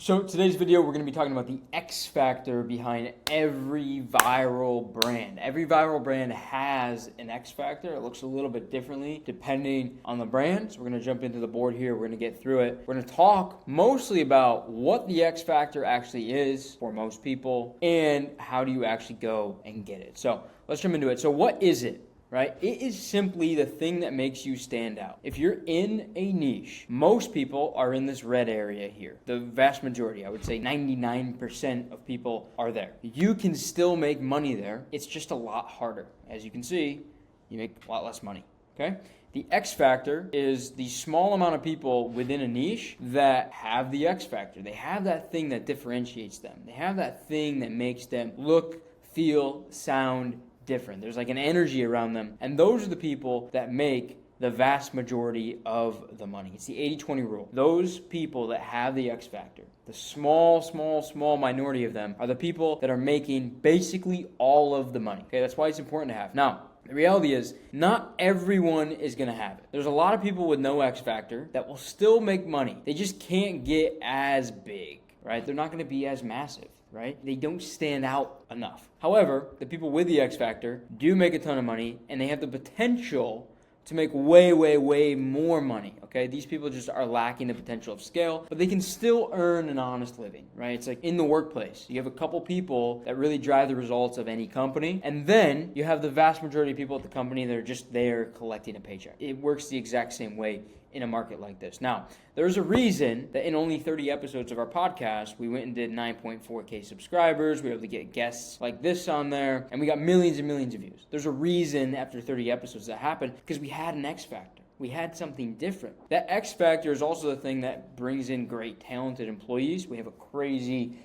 So today's video, we're going to be talking about the X factor behind every viral brand. Every viral brand has an X factor. It looks a little bit differently depending on the brand. So we're going to jump into the board here. We're going to get through it. We're going to talk mostly about what the X factor actually is for most people and how do you actually go and get it. So let's jump into it. So what is it? Right? It is simply the thing that makes you stand out. If you're in a niche, most people are in this red area here. The vast majority, I would say 99% of people are there. You can still make money there. It's just a lot harder. As you can see, you make a lot less money. Okay? The X factor is the small amount of people within a niche that have the X factor. They have that thing that differentiates them. They have that thing that makes them look, feel, sound different. There's like an energy around them. And those are the people that make the vast majority of the money. It's the 80-20 rule. Those people that have the X factor, the small minority of them are the people that are making basically all of the money. Okay, that's why it's important to have. Now, the reality is not everyone is going to have it. There's a lot of people with no X factor that will still make money. They just can't get as big, right? They're not going to be as massive. Right? They don't stand out enough. However, the people with the X factor do make a ton of money and they have the potential to make way more money. Okay? These people just are lacking the potential of scale, but they can still earn an honest living, right? It's like in the workplace. You have a couple people that really drive the results of any company, and then you have the vast majority of people at the company that are just there collecting a paycheck. It works the exact same way in a market like this. Now, there's a reason that in only 30 episodes of our podcast, we went and did 9.4K subscribers. We were able to get guests like this on there, and we got millions and millions of views. There's a reason after 30 episodes that happened, because we had an X factor. We had something different. That X factor is also the thing that brings in great, talented employees. We have a crazy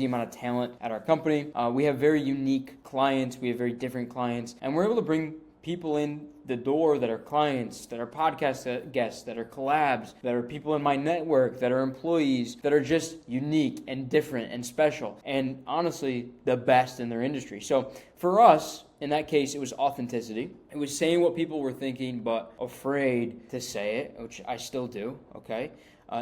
amount of talent at our company. We have very unique clients. We have very different clients, and we're able to bring people in the door that are clients, that are podcast guests, that are collabs, that are people in my network, that are employees, that are just unique and different and special, and honestly, the best in their industry. So for us, in that case, it was authenticity. It was saying what people were thinking, but afraid to say it, which I still do, okay?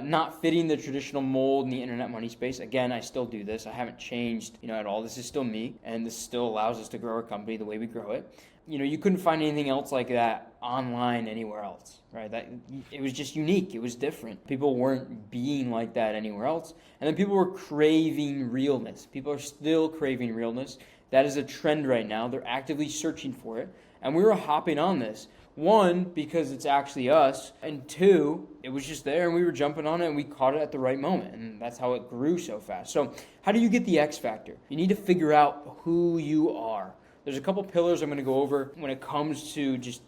Not fitting the traditional mold in the internet money space. Again, I still do this. I haven't changed, at all. This is still me, and this still allows us to grow our company the way we grow it. You couldn't find anything else like that online anywhere else, right? It was just unique. It was different. People weren't being like that anywhere else. And then people were craving realness. People are still craving realness. That is a trend right now. They're actively searching for it. And we were hopping on this. One, because it's actually us. And two, it was just there and we were jumping on it and we caught it at the right moment. And that's how it grew so fast. So how do you get the X factor? You need to figure out who you are. There's a couple pillars I'm going to go over when it comes to just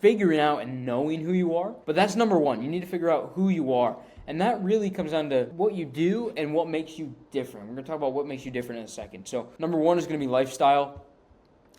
figuring out and knowing who you are. But that's number one. You need to figure out who you are. And that really comes down to what you do and what makes you different. We're going to talk about what makes you different in a second. So number one is going to be lifestyle.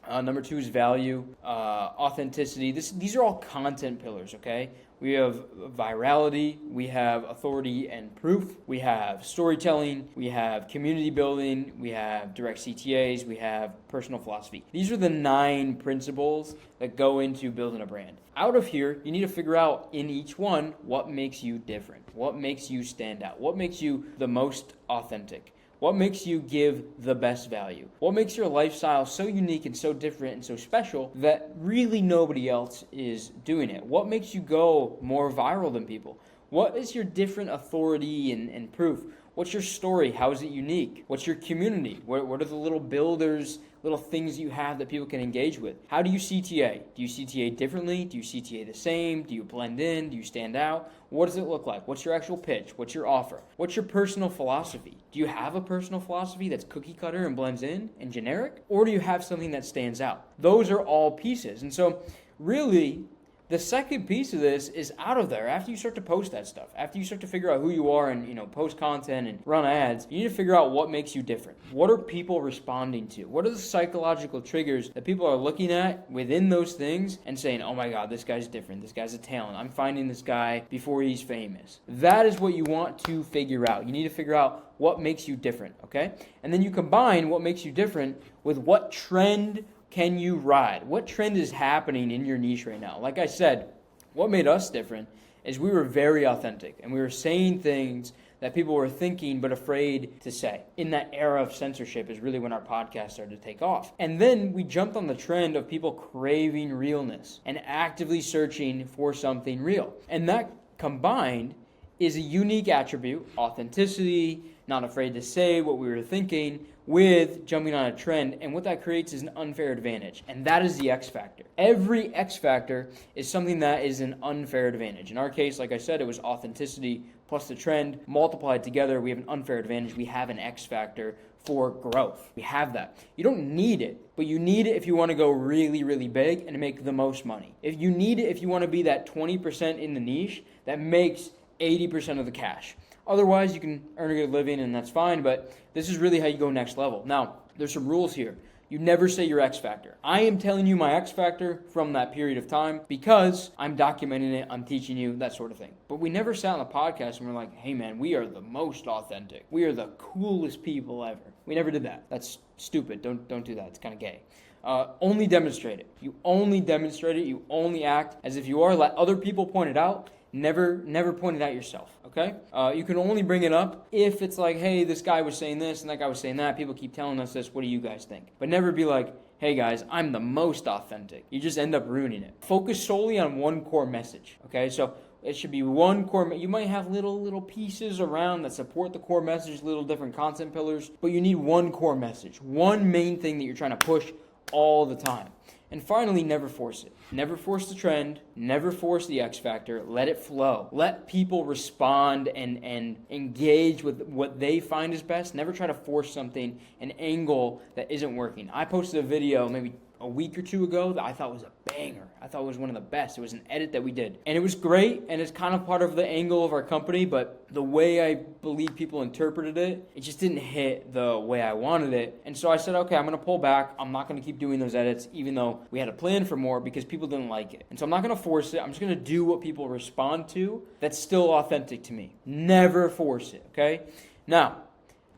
Number two is value, authenticity. These are all content pillars, okay? We have virality, we have authority and proof, we have storytelling, we have community building, we have direct CTAs, we have personal philosophy. These are the 9 principles that go into building a brand. Out of here, you need to figure out in each one what makes you different, what makes you stand out, what makes you the most authentic. What makes you give the best value? What makes your lifestyle so unique and so different and so special that really nobody else is doing it? What makes you go more viral than people? What is your different authority and proof? What's your story? How is it unique? What's your community? What are the little builders, little things you have that people can engage with? How do you CTA? Do you CTA differently? Do you CTA the same? Do you blend in? Do you stand out? What does it look like? What's your actual pitch? What's your offer? What's your personal philosophy? Do you have a personal philosophy that's cookie cutter and blends in and generic? Or do you have something that stands out? Those are all pieces. And so really, the second piece of this is out of there. After you start to post that stuff, after you start to figure out who you are and post content and run ads, you need to figure out what makes you different. What are people responding to? What are the psychological triggers that people are looking at within those things and saying, oh my God, this guy's different. This guy's a talent. I'm finding this guy before he's famous. That is what you want to figure out. You need to figure out what makes you different, okay? And then you combine what makes you different with what trend can you ride? What trend is happening in your niche right now? Like I said, what made us different is we were very authentic and we were saying things that people were thinking but afraid to say. In that era of censorship is really when our podcast started to take off. And then we jumped on the trend of people craving realness and actively searching for something real. And that combined is a unique attribute, authenticity, not afraid to say what we were thinking, with jumping on a trend. And what that creates is an unfair advantage. And that is the X factor. Every X factor is something that is an unfair advantage. In our case, like I said, it was authenticity plus the trend multiplied together. We have an unfair advantage. We have an X factor for growth. We have that. You don't need it, but you need it if you want to go really, really big and make the most money. If you need it, if you want to be that 20% in the niche that makes 80% of the cash. Otherwise, you can earn a good living and that's fine, but this is really how you go next level. Now, there's some rules here. You never say your X factor. I am telling you my X factor from that period of time because I'm documenting it, I'm teaching you, that sort of thing. But we never sat on the podcast and we're like, hey man, we are the most authentic. We are the coolest people ever. We never did that. That's stupid. Don't do that. It's kind of gay. Only demonstrate it. You only demonstrate it. You only act as if you are. Let other people point it out. Never point it out yourself, okay? You can only bring it up if it's like, hey, this guy was saying this and that guy was saying that. People keep telling us this. What do you guys think? But never be like, hey guys, I'm the most authentic. You just end up ruining it. Focus solely on one core message, okay? So it should be one core. You might have little pieces around that support the core message, little different content pillars, but you need one core message, one main thing that you're trying to push all the time. And finally, never force it. Never force the trend. Never force the X factor. Let it flow. Let people respond and engage with what they find is best. Never try to force something, an angle that isn't working. I posted a video maybe a week or two ago that I thought was a banger. I thought it was one of the best. It was an edit that we did. And it was great, and it's kind of part of the angle of our company, but the way I believe people interpreted it, it just didn't hit the way I wanted it. And so I said, okay, I'm going to pull back. I'm not going to keep doing those edits, even though we had a plan for more, because people didn't like it. And so I'm not going to force it. I'm just going to do what people respond to that's still authentic to me. Never force it, okay? Now,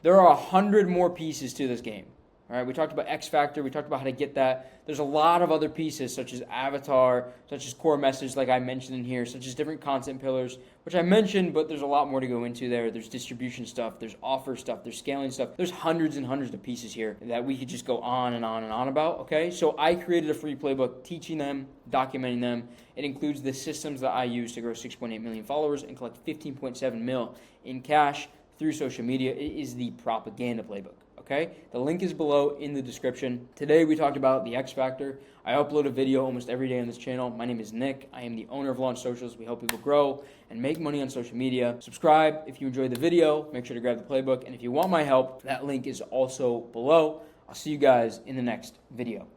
there are 100 more pieces to this game. All right, we talked about X Factor. We talked about how to get that. There's a lot of other pieces, such as avatar, such as core message, like I mentioned in here, such as different content pillars, which I mentioned, but there's a lot more to go into there. There's distribution stuff, there's offer stuff, there's scaling stuff. There's hundreds and hundreds of pieces here that we could just go on and on and on about, okay? So I created a free playbook teaching them, documenting them. It includes the systems that I use to grow 6.8 million followers and collect 15.7 mil in cash through social media. It is the propaganda playbook. Okay, the link is below in the description. Today we talked about the X Factor. I upload a video almost every day on this channel. My name is Nick. I am the owner of Launch Socials. We help people grow and make money on social media. Subscribe if you enjoyed the video. Make sure to grab the playbook. And if you want my help, that link is also below. I'll see you guys in the next video.